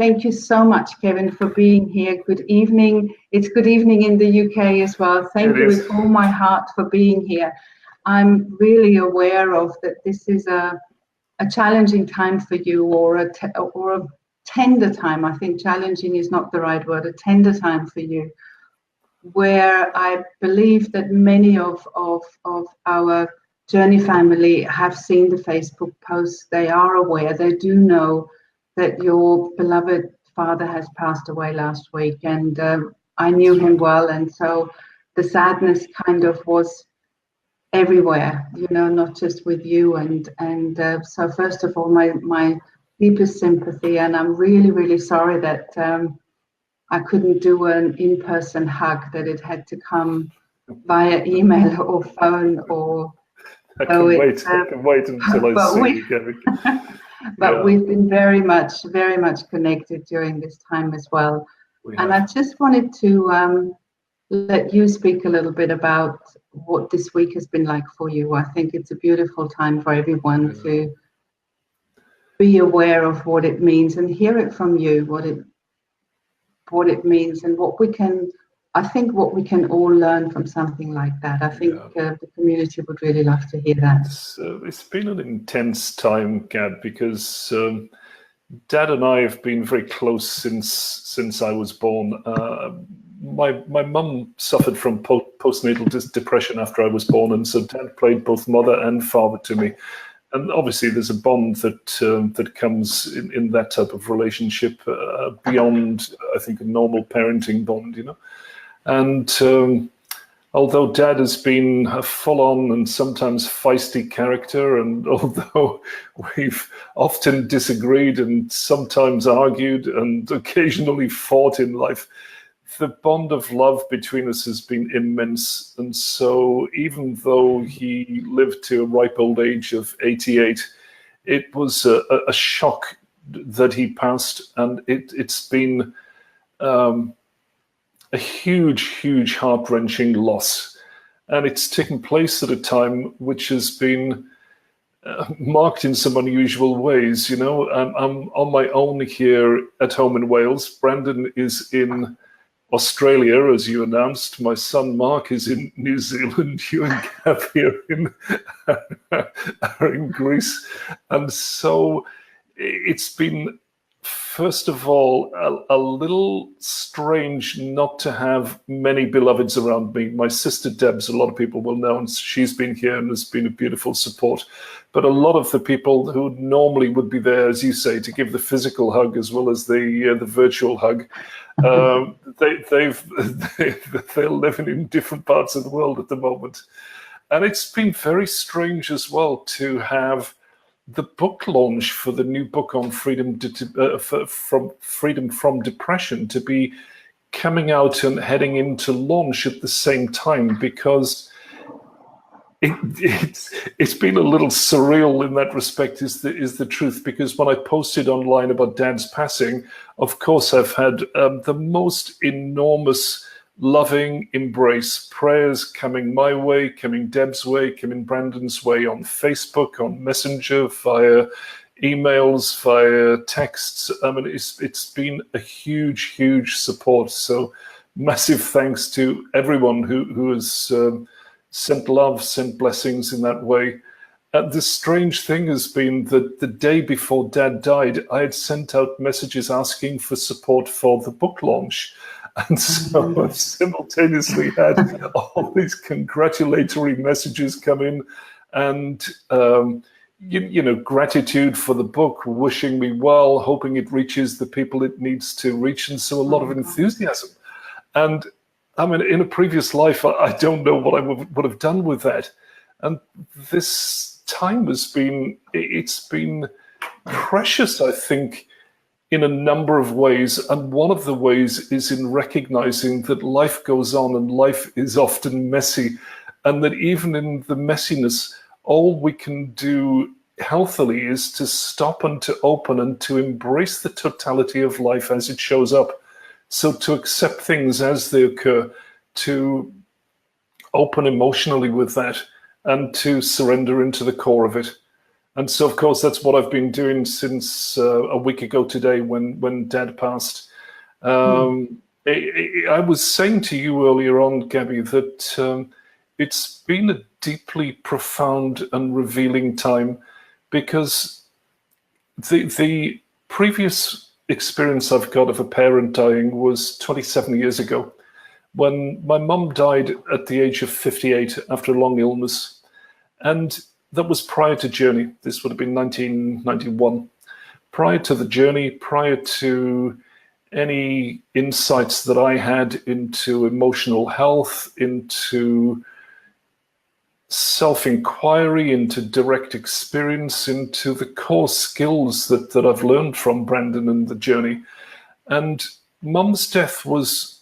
Thank you so much, Kevin, for being here. Good evening. It's good evening in the UK as well. Thank you with all my heart for being here. I'm really aware of that this is a challenging time for you, or a tender time. I think challenging is not the right word, a tender time for you, where I believe that many of our Journey family have seen the Facebook posts. They are aware, they do know that your beloved father has passed away last week, and I knew him well, and so the sadness kind of was everywhere, you know, not just with you. And so first of all, my deepest sympathy, and I'm really sorry that I couldn't do an in-person hug, that it had to come via email or phone or. I can wait until I see you, Kevin. But we've been very much connected during this time as well. And I just wanted to let you speak a little bit about what this week has been like for you. I think it's a beautiful time for everyone to be aware of what it means and hear it from you, what it means, and what we can all learn from something like that. I think the community would really love to hear that. It's been an intense time, Gab, because Dad and I have been very close since I was born. My mum suffered from postnatal depression after I was born, and so Dad played both mother and father to me. And obviously, there's a bond that comes in that type of relationship beyond, I think, a normal parenting bond, you know. And although Dad has been a full-on and sometimes feisty character, and although we've often disagreed and sometimes argued and occasionally fought in life, the bond of love between us has been immense. And so even though he lived to a ripe old age of 88, it was a shock that he passed, and it's been a huge heart-wrenching loss. And it's taken place at a time which has been marked in some unusual ways. You know, I'm on my own here at home in Wales. Brandon is in Australia, as you announced. My son Mark is in New Zealand. You and Gav here are in Greece. And so it's been, first of all, a little strange not to have many beloveds around me. My sister Debs, a lot of people will know, and she's been here and has been a beautiful support. But a lot of the people who normally would be there, as you say, to give the physical hug as well as the virtual hug, they're living in different parts of the world at the moment. And it's been very strange as well to have the book launch for the new book on freedom from depression to be coming out and heading into launch at the same time, because it's been a little surreal in that respect, is the truth. Because when I posted online about Dad's passing, of course I've had the most enormous loving embrace, prayers coming my way, coming Deb's way, coming Brandon's way on Facebook, on Messenger, via emails, via texts. I mean, it's been a huge support. So massive thanks to everyone who has sent love, sent blessings in that way. The strange thing has been that the day before Dad died, I had sent out messages asking for support for the book launch. And so I've simultaneously had all these congratulatory messages come in, and you know, gratitude for the book, wishing me well, hoping it reaches the people it needs to reach, and so a lot of enthusiasm. And I mean, in a previous life, I don't know what I would have done with that. And this time has been, it's been precious, I think, in a number of ways. And one of the ways is in recognizing that life goes on and life is often messy, and that even in the messiness, all we can do healthily is to stop and to open and to embrace the totality of life as it shows up. So to accept things as they occur, to open emotionally with that, and to surrender into the core of it. And so, of course, that's what I've been doing since a week ago today when Dad passed. I was saying to you earlier on, Gabby, that it's been a deeply profound and revealing time, because the previous experience I've got of a parent dying was 27 years ago, when my mum died at the age of 58 after a long illness. And that was prior to Journey. This would have been 1991. Prior to the Journey, prior to any insights that I had into emotional health, into self-inquiry, into direct experience, into the core skills that I've learned from Brandon and the Journey. And Mum's death was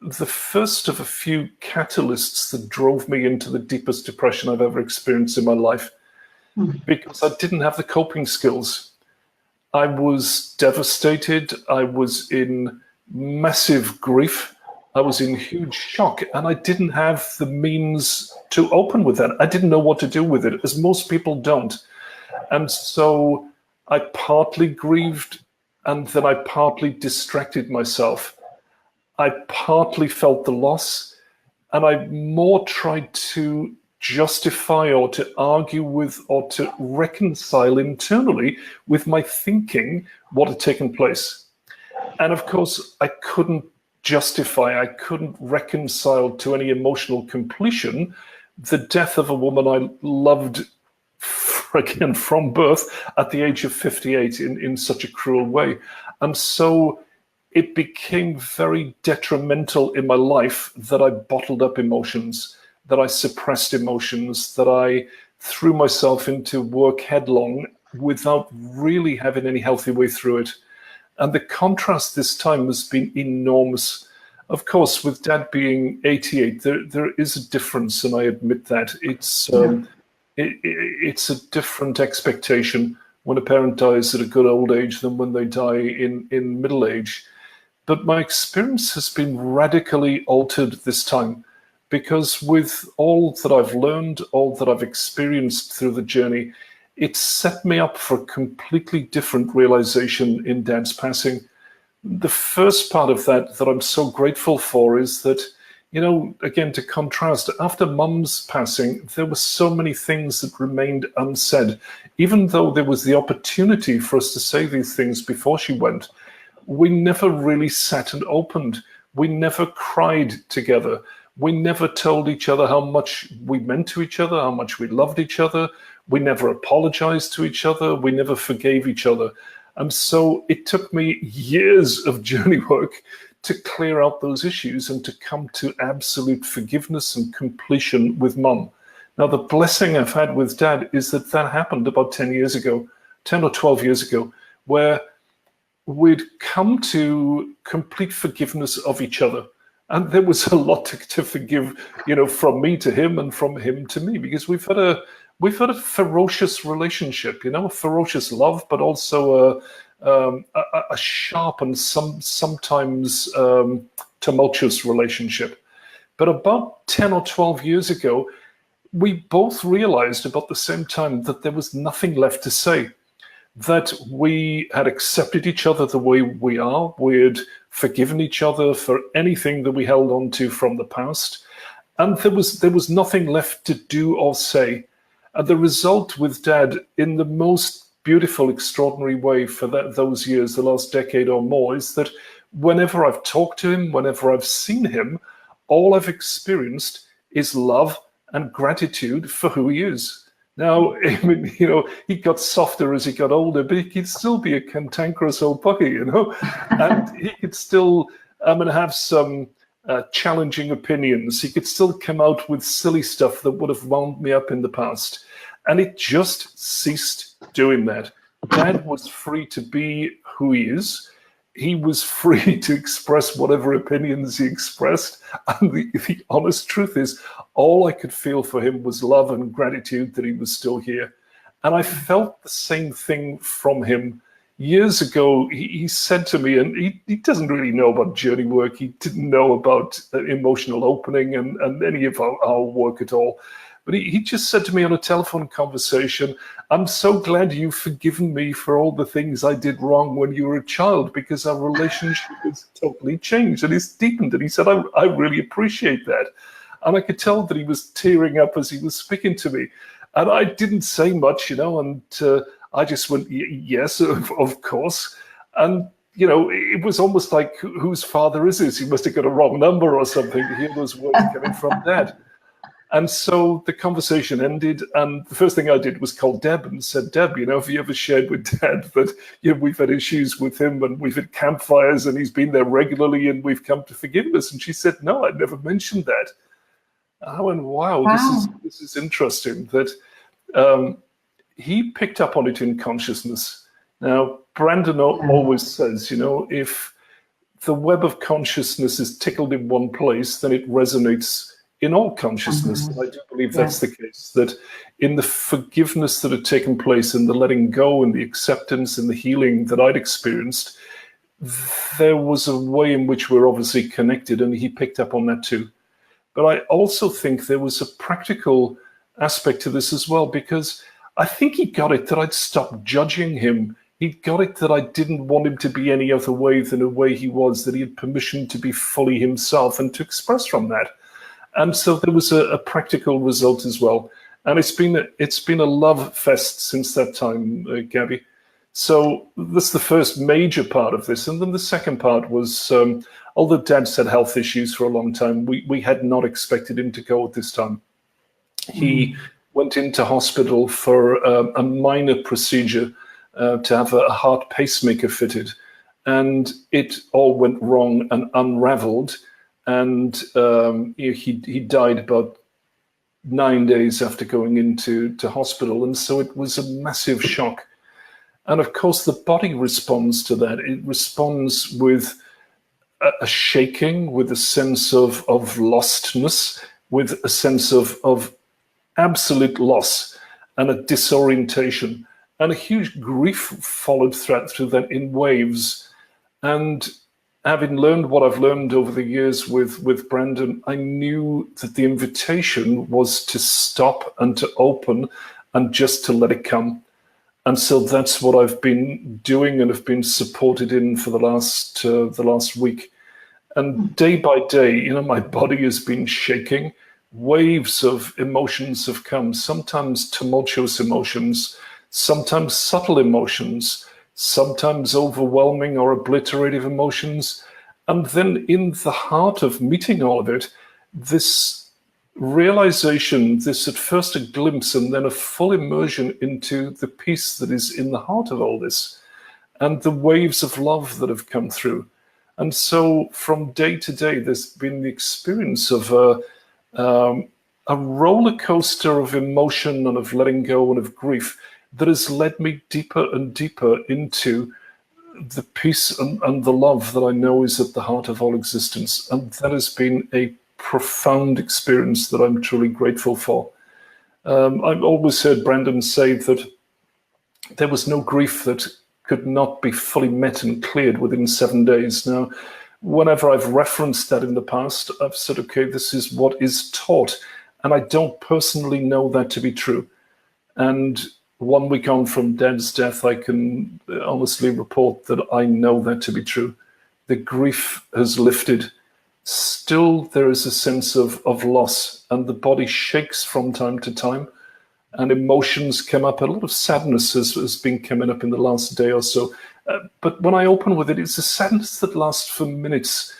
the first of a few catalysts that drove me into the deepest depression I've ever experienced in my life, because I didn't have the coping skills. I was devastated. I was in massive grief. I was in huge shock, and I didn't have the means to open with that. I didn't know what to do with it, as most people don't. And so I partly grieved, and then I partly distracted myself. I partly felt the loss, and I more tried to justify or to argue with or to reconcile internally with my thinking what had taken place. And of course, I couldn't justify, I couldn't reconcile to any emotional completion the death of a woman I loved, again, from birth at the age of 58 in such a cruel way. And so it became very detrimental in my life that I bottled up emotions, that I suppressed emotions, that I threw myself into work headlong without really having any healthy way through it. And the contrast this time has been enormous. Of course, with Dad being 88, there is a difference, and I admit that. It's a different expectation when a parent dies at a good old age than when they die in middle age. But my experience has been radically altered this time, because with all that I've learned, all that I've experienced through the journey, it set me up for a completely different realization in Dad's passing. The first part of that I'm so grateful for is that, you know, again, to contrast, after Mum's passing, there were so many things that remained unsaid. Even though there was the opportunity for us to say these things before she went, we never really sat and opened. We never cried together. We never told each other how much we meant to each other, how much we loved each other. We never apologized to each other. We never forgave each other. And so it took me years of journey work to clear out those issues and to come to absolute forgiveness and completion with Mum. Now, the blessing I've had with Dad is that happened about 10 years ago, 10 or 12 years ago, where we'd come to complete forgiveness of each other. And there was a lot to forgive, you know, from me to him and from him to me, because we've had a ferocious relationship, you know, a ferocious love, but also a sharp and sometimes tumultuous relationship. But about 10 or 12 years ago, we both realized about the same time that there was nothing left to say, that we had accepted each other the way we are. We had forgiven each other for anything that we held on to from the past. And there was nothing left to do or say. And the result with Dad, in the most beautiful, extraordinary way for those years, the last decade or more, is that whenever I've talked to him, whenever I've seen him, all I've experienced is love and gratitude for who he is. Now, I mean, you know, he got softer as he got older, but he could still be a cantankerous old puppy, you know, and he could still have some challenging opinions. He could still come out with silly stuff that would have wound me up in the past. And it just ceased doing that. Dad was free to be who he is. He was free to express whatever opinions he expressed. And the honest truth is, all I could feel for him was love and gratitude that he was still here. And I felt the same thing from him. Years ago, he said to me, and he doesn't really know about journey work. He didn't know about emotional opening and any of our work at all. But he just said to me on a telephone conversation, I'm so glad you've forgiven me for all the things I did wrong when you were a child, because our relationship has totally changed and it's deepened. And he said, I really appreciate that. And I could tell that he was tearing up as he was speaking to me. And I didn't say much, and I just went, yes, of course. And, it was almost like, whose father is this? He must have got a wrong number or something to hear those words coming from Dad. And so the conversation ended, and the first thing I did was call Deb and said, Deb, have you ever shared with Dad that we've had issues with him and we've had campfires and he's been there regularly and we've come to forgiveness? And she said, no, I'd never mentioned that. I went, wow. This is interesting that he picked up on it in consciousness. Now, Brandon always says, if the web of consciousness is tickled in one place, then it resonates in all consciousness. And I do believe that's the case, that in the forgiveness that had taken place, in the letting go and the acceptance and the healing that I'd experienced, there was a way in which we're obviously connected, and he picked up on that too. But I also think there was a practical aspect to this as well, because I think he got it that I'd stopped judging him. He got it that I didn't want him to be any other way than a way he was, that he had permission to be fully himself and to express from that. And so there was a practical result as well. And it's been a love fest since that time, Gabby. So that's the first major part of this. And then the second part was, although Dad's had health issues for a long time, we had not expected him to go at this time. He went into hospital for a minor procedure to have a heart pacemaker fitted. And it all went wrong and unraveled. And he died about 9 days after going into hospital. And so it was a massive shock. And of course, the body responds to that. It responds with a shaking, with a sense of lostness, with a sense of absolute loss and a disorientation. And a huge grief followed through that in waves. And having learned what I've learned over the years with Brandon, I knew that the invitation was to stop and to open and just to let it come. And so that's what I've been doing and have been supported in for the last week. And day by day, my body has been shaking. Waves of emotions have come, sometimes tumultuous emotions, sometimes subtle emotions, sometimes overwhelming or obliterative emotions. And then in the heart of meeting all of it, this realization, this at first a glimpse and then a full immersion into the peace that is in the heart of all this, and the waves of love that have come through. And so from day to day, there's been the experience of a roller coaster of emotion and of letting go and of grief that has led me deeper and deeper into the peace and the love that I know is at the heart of all existence. And that has been a profound experience that I'm truly grateful for. I've always heard Brandon say that there was no grief that could not be fully met and cleared within 7 days. Now, whenever I've referenced that in the past, I've said, okay, this is what is taught. And I don't personally know that to be true. And 1 week on from Dad's death, I can honestly report that I know that to be true. The grief has lifted. Still, there is a sense of loss, and the body shakes from time to time, and emotions come up. A lot of sadness has been coming up in the last day or so. But when I open with it, it's a sadness that lasts for minutes.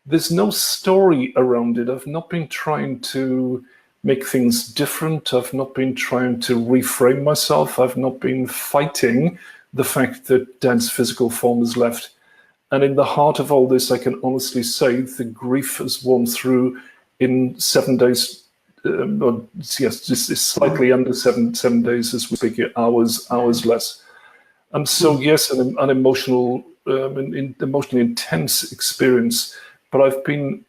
There's no story around it. I've not been trying to make things different. I've not been trying to reframe myself. I've not been fighting the fact that Dad's physical form is left. And in the heart of all this, I can honestly say the grief has worn through in 7 days. Just slightly under seven days as we speak here, hours less. And so, yes, an emotionally intense experience, but I've been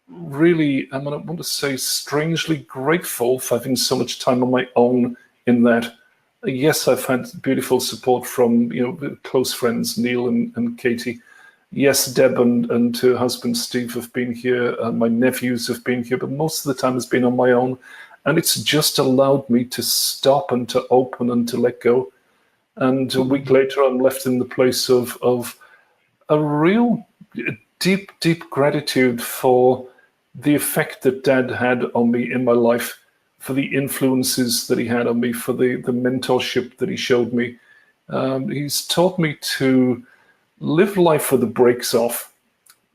really, I want to say, strangely grateful for having so much time on my own in that. Yes, I've had beautiful support from close friends, Neil and Katie. Yes, Deb and her husband Steve have been here. My nephews have been here, but most of the time has been on my own. And it's just allowed me to stop and to open and to let go. And a week later, I'm left in the place of a real deep, deep gratitude for the effect that Dad had on me in my life, for the influences that he had on me, for the mentorship that he showed me. He's taught me to live life with the brakes off,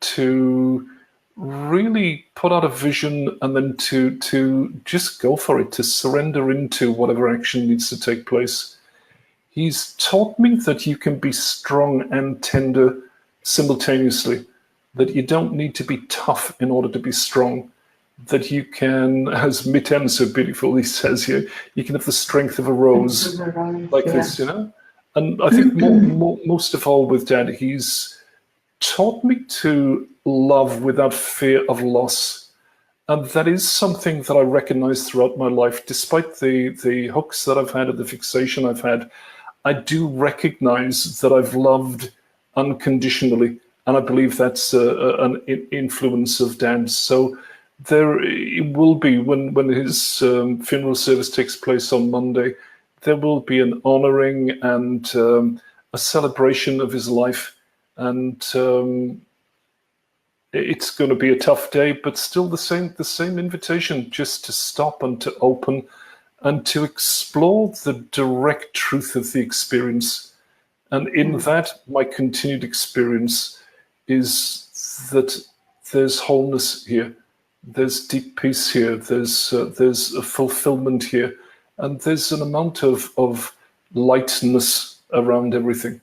to really put out a vision and then to just go for it, to surrender into whatever action needs to take place. He's taught me that you can be strong and tender simultaneously, that you don't need to be tough in order to be strong, that you can, as Mitten so beautifully says here, you can have the strength of a rose like this, you know? And I think most of all with Dad, he's taught me to love without fear of loss. And that is something that I recognize throughout my life. Despite the hooks that I've had and the fixation I've had, I do recognize that I've loved unconditionally. And I believe that's an influence of Dad's. So there it will be, when his funeral service takes place on Monday, there will be an honoring and a celebration of his life. And it's going to be a tough day, but still the same invitation, just to stop and to open and to explore the direct truth of the experience. And in that, my continued experience is that there's wholeness here, there's deep peace here, there's a fulfillment here, and there's an amount of lightness around everything.